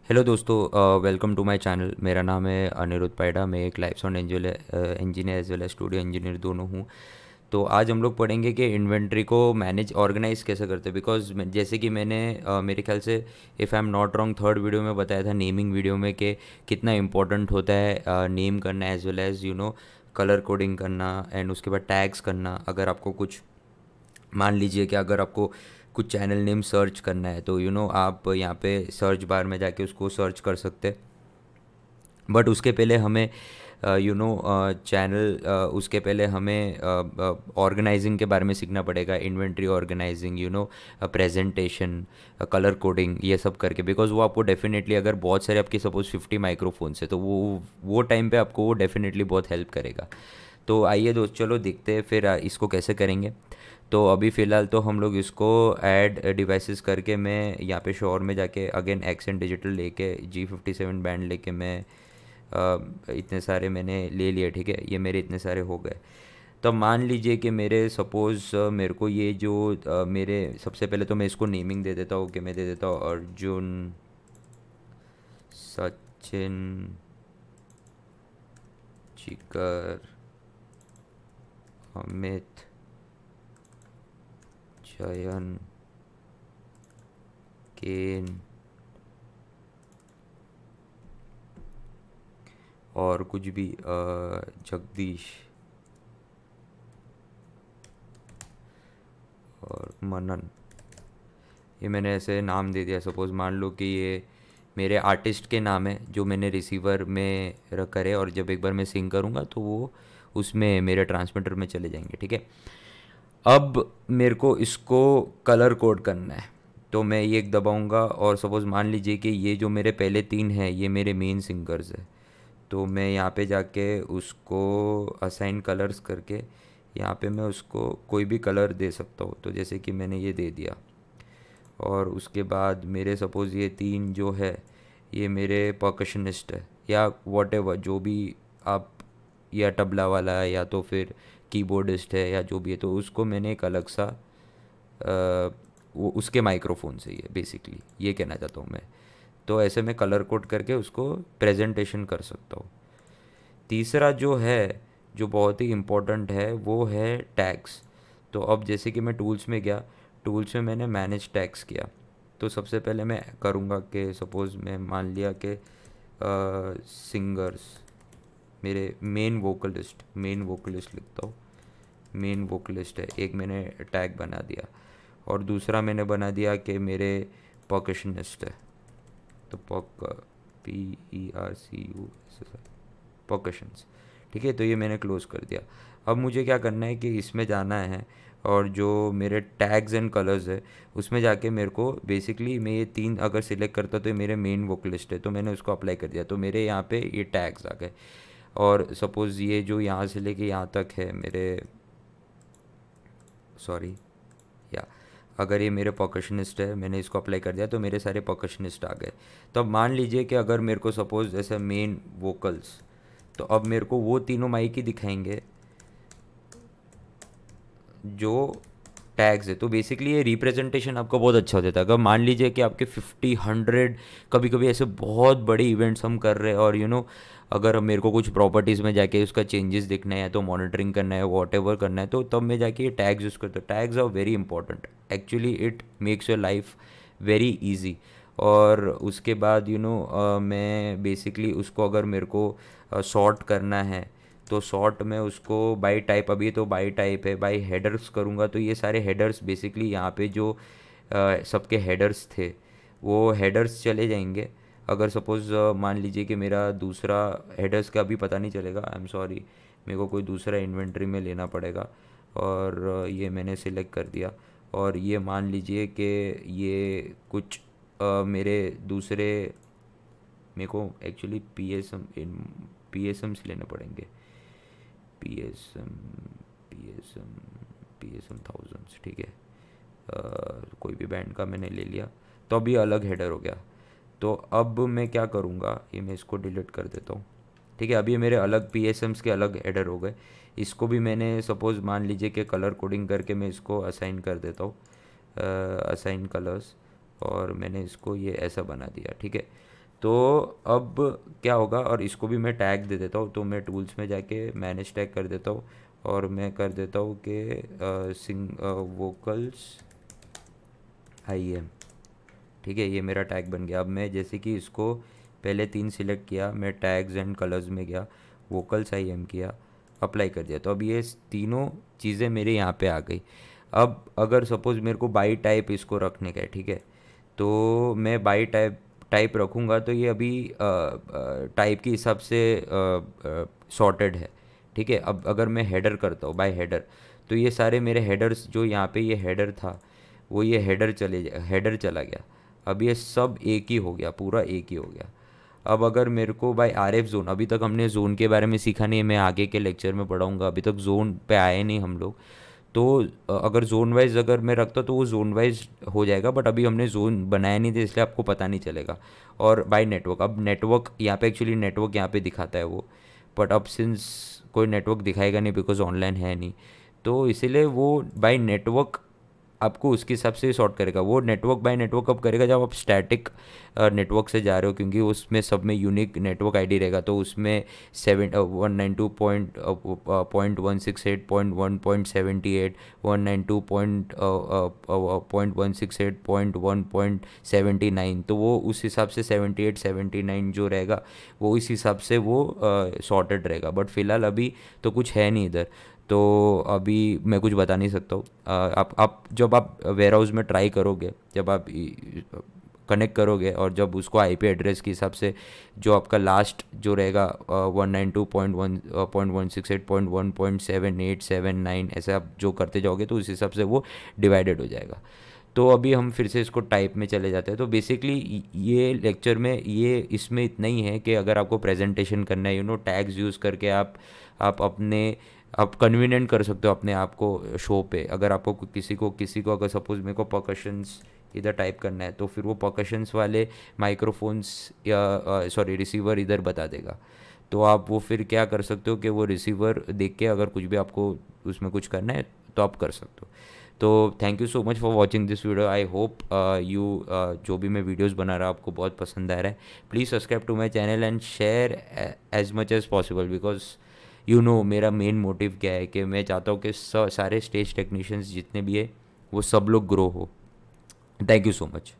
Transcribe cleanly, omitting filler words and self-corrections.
Hello दोस्तों, welcome to my channel. मेरा नाम है अनिरुद्ध पैडा। मैं एक live sound engineer as well as studio engineer दोनों हूँ। तो आज हम लोग पढ़ेंगे कि इन्वेंट्री को मैनेज ऑर्गेनाइज कैसे करते हैं। बिकॉज जैसे कि मैंने मेरे ख्याल से if I am not wrong third video में बताया था, नेमिंग वीडियो में, कि कितना इंपॉर्टेंट होता है नेम करना as well as colour coding करना एंड उसके बाद टैग्स करना। अगर आपको कुछ मान लीजिए कि अगर आपको कुछ चैनल नेम सर्च करना है तो आप यहाँ पे सर्च बार में जाके उसको सर्च कर सकते हैं। बट उसके पहले हमें चैनल उसके पहले हमें ऑर्गेनाइजिंग के बारे में सीखना पड़ेगा। Inventory organising, presentation, colour coding, ये सब करके। बिकॉज वो आपको डेफिनेटली, अगर बहुत सारे आपकी सपोज 50 माइक्रोफोन्स है तो वो टाइम पे आपको वो डेफिनेटली बहुत हेल्प करेगा। तो आइए दोस्त, चलो देखते हैं फिर इसको कैसे करेंगे। तो अभी फ़िलहाल तो हम लोग इसको ऐड डिवाइसेस करके, मैं यहाँ पे शोर में जाके अगेन एक्सेंट डिजिटल लेके G57 बैंड लेके मैं इतने सारे मैंने ले लिए। ठीक है, ये मेरे इतने सारे हो गए। तब मान लीजिए कि मेरे सपोज़ मेरे को ये जो मेरे सबसे पहले तो मैं इसको नेमिंग दे देता हूँ कि मैं दे देता हूँ अर्जुन, सचिन, जिगर, अमित, जयन, केन और कुछ भी, जगदीश और मनन। ये मैंने ऐसे नाम दे दिया। सपोज़ मान लो कि ये मेरे आर्टिस्ट के नाम है जो मैंने रिसीवर में करे, और जब एक बार मैं सिंग करूँगा तो वो उसमें मेरे ट्रांसमीटर में चले जाएंगे। ठीक है, अब मेरे को इसको कलर कोड करना है। तो मैं ये एक दबाऊंगा और सपोज़ मान लीजिए कि ये जो मेरे पहले तीन हैं ये मेरे मेन सिंगर्स है। तो मैं यहाँ पे जाके उसको असाइन कलर्स करके यहाँ पे मैं उसको कोई भी कलर दे सकता हूँ। तो जैसे कि मैंने ये दे दिया, और उसके बाद मेरे सपोज़ ये तीन जो है ये मेरे परकशनिस्ट है या वॉट एवर जो भी आप, या तबला वाला है या तो फिर कीबोर्डिस्ट है या जो भी है, तो उसको मैंने एक अलग सा वो उसके माइक्रोफोन से ही है बेसिकली, ये कहना चाहता हूँ मैं। तो ऐसे मैं कलर कोड करके उसको प्रेजेंटेशन कर सकता हूँ। तीसरा जो है, जो बहुत ही इम्पोर्टेंट है, वो है टैग्स। तो अब जैसे कि मैं टूल्स में गया, टूल्स में मैंने मैनेज टैग्स किया। तो सबसे पहले मैं करूँगा कि सपोज़ मैं मान लिया कि सिंगर्स, मेरे मेन वोकलिस्ट लिखता हूँ। मेन वोकलिस्ट है एक, मैंने टैग बना दिया। और दूसरा मैंने बना दिया कि मेरे परकशनिस्ट है। तो PERCU परकशंस। ठीक है, तो ये मैंने क्लोज़ कर दिया। अब मुझे क्या करना है कि इसमें जाना है, और जो मेरे टैग्स एंड कलर्स है उसमें जाके मेरे को बेसिकली, मैं ये तीन अगर सिलेक्ट करता तो ये मेरे मेन वोकलिस्ट है, तो मैंने उसको अप्लाई कर दिया। तो मेरे यहाँ पे ये टैग्स आ गए। और सपोज़ ये जो यहाँ से लेके यहाँ तक है मेरे, सॉरी, या अगर ये मेरे परकशनिस्ट है, मैंने इसको अप्लाई कर दिया तो मेरे सारे परकशनिस्ट आ गए। तो अब मान लीजिए कि अगर मेरे को सपोज़ ऐसे मेन वोकल्स, तो अब मेरे को वो तीनों माइक ही दिखाएंगे जो टैग्स है। तो बेसिकली ये रिप्रेजेंटेशन आपका बहुत अच्छा हो जाता है। अगर मान लीजिए कि आपके 50 100 कभी कभी ऐसे बहुत बड़े इवेंट्स हम कर रहे हैं, और अगर मेरे को कुछ प्रॉपर्टीज़ में जाके उसका चेंजेस देखना है, तो मॉनिटरिंग करना है, वॉट एवर करना है, तो तब मैं जाके ये टैग्स यूज़ करता हूँ। Tags are very important, actually it makes your life very easy. और उसके बाद मैं बेसिकली उसको, अगर मेरे को सॉर्ट करना है तो सॉर्ट में उसको बाई टाइप, अभी तो बाई टाइप है, बाई हेडर्स करूँगा तो ये सारे हेडर्स बेसिकली यहाँ पे जो सबके हेडर्स थे वो हेडर्स चले जाएंगे। अगर सपोज़ मान लीजिए कि मेरा दूसरा हेडर्स का अभी पता नहीं चलेगा, आई एम सॉरी, मेरे को कोई दूसरा इन्वेंट्री में लेना पड़ेगा। और ये मैंने सिलेक्ट कर दिया। और ये मान लीजिए कि ये कुछ मेरे दूसरे, मेरे को एक्चुअली पी एस एम्स लेने पड़ेंगे। P S M P S M thousands. ठीक है, कोई भी बैंड का मैंने ले लिया, तो अभी अलग हेडर हो गया। तो अब मैं क्या करूँगा, ये मैं इसको डिलीट कर देता हूँ। ठीक है, अभी ये मेरे अलग पी एस एम्स के अलग हेडर हो गए। इसको भी मैंने सपोज़ मान लीजिए कि कलर कोडिंग करके मैं इसको असाइन कर देता हूँ, असाइन कलर्स, और मैंने इसको ये ऐसा बना दिया। ठीक है, तो अब क्या होगा, और इसको भी मैं टैग दे देता हूँ। तो मैं टूल्स में जाके मैनेज टैग कर देता हूँ और मैं कर देता हूँ कि वोकल्स IEM। ठीक है, ये मेरा टैग बन गया। अब मैं जैसे कि इसको पहले 3 सिलेक्ट किया, मैं टैग्स एंड कलर्स में गया, वोकल्स IEM किया, अप्लाई कर दिया, तो अब ये तीनों चीज़ें मेरे यहाँ पे आ गई। अब अगर सपोज़ मेरे को बाई टाइप इसको रखने का है, ठीक है, तो मैं बाई टाइप रखूँगा तो ये अभी टाइप के हिसाब से सॉर्टेड है। ठीक है, अब अगर मैं हेडर करता हूँ बाय हेडर, तो ये सारे मेरे हेडर्स, जो यहाँ पे ये हेडर था वो ये हेडर चला गया। अब ये सब एक ही हो गया, पूरा एक ही हो गया। अब अगर मेरे को बाय RF जोन, अभी तक हमने जोन के बारे में सीखा नहीं है, मैं आगे के लेक्चर में पढ़ाऊँगा, अभी तक जोन पे आए नहीं हम लोग। तो अगर जोन वाइज अगर मैं रखता तो वो जोन वाइज हो जाएगा, बट अभी हमने जोन बनाया नहीं था इसलिए आपको पता नहीं चलेगा। और बाय नेटवर्क, अब नेटवर्क यहाँ पे एक्चुअली नेटवर्क यहाँ पे दिखाता है वो, बट अब सिंस कोई नेटवर्क दिखाएगा नहीं बिकॉज ऑनलाइन है नहीं, तो इसीलिए वो बाय नेटवर्क आपको उसके हिसाब से सॉर्ट करेगा। वो नेटवर्क बाय नेटवर्क कब करेगा, जब आप स्टैटिक नेटवर्क से जा रहे हो, क्योंकि उसमें सब में यूनिक नेटवर्क ID रहेगा। तो उसमें 192.168.1.78 192.168.1.79, तो वो उस हिसाब से 78 79 जो रहेगा वो इस हिसाब से वो सॉर्टेड रहेगा। बट फिलहाल अभी तो कुछ है नहीं इधर, तो अभी मैं कुछ बता नहीं सकता हूँ। आप जब आप वेयर हाउस में ट्राई करोगे, जब आप कनेक्ट करोगे और जब उसको IP एड्रेस के हिसाब से जो आपका लास्ट जो रहेगा 192.168.1.7879 ऐसे आप जो करते जाओगे तो उस हिसाब से वो डिवाइडेड हो जाएगा। तो अभी हम फिर से इसको टाइप में चले जाते हैं। तो बेसिकली ये लेक्चर में ये इसमें इतना ही है कि अगर आपको प्रेजेंटेशन करना है, टैग्स यूज़ करके आप कन्वीनियंट कर सकते हो अपने आप को शो पे। अगर आपको किसी को अगर सपोज मेरे को परकशंस इधर टाइप करना है, तो फिर वो परकशंस वाले माइक्रोफोन्स या सॉरी रिसीवर इधर बता देगा। तो आप वो फिर क्या कर सकते हो कि वो रिसीवर देख के अगर कुछ भी आपको उसमें कुछ करना है तो आप कर सकते हो। तो thank you so much for watching this video. I hope you जो भी मैं वीडियोस बना रहा हूँ आपको बहुत पसंद आ रहा है। Please subscribe to my channel and share as much as possible, because मेरा मेन मोटिव क्या है कि मैं चाहता हूँ कि सारे स्टेज टेक्नीशियंस जितने भी है वो सब लोग ग्रो हो। Thank you so much.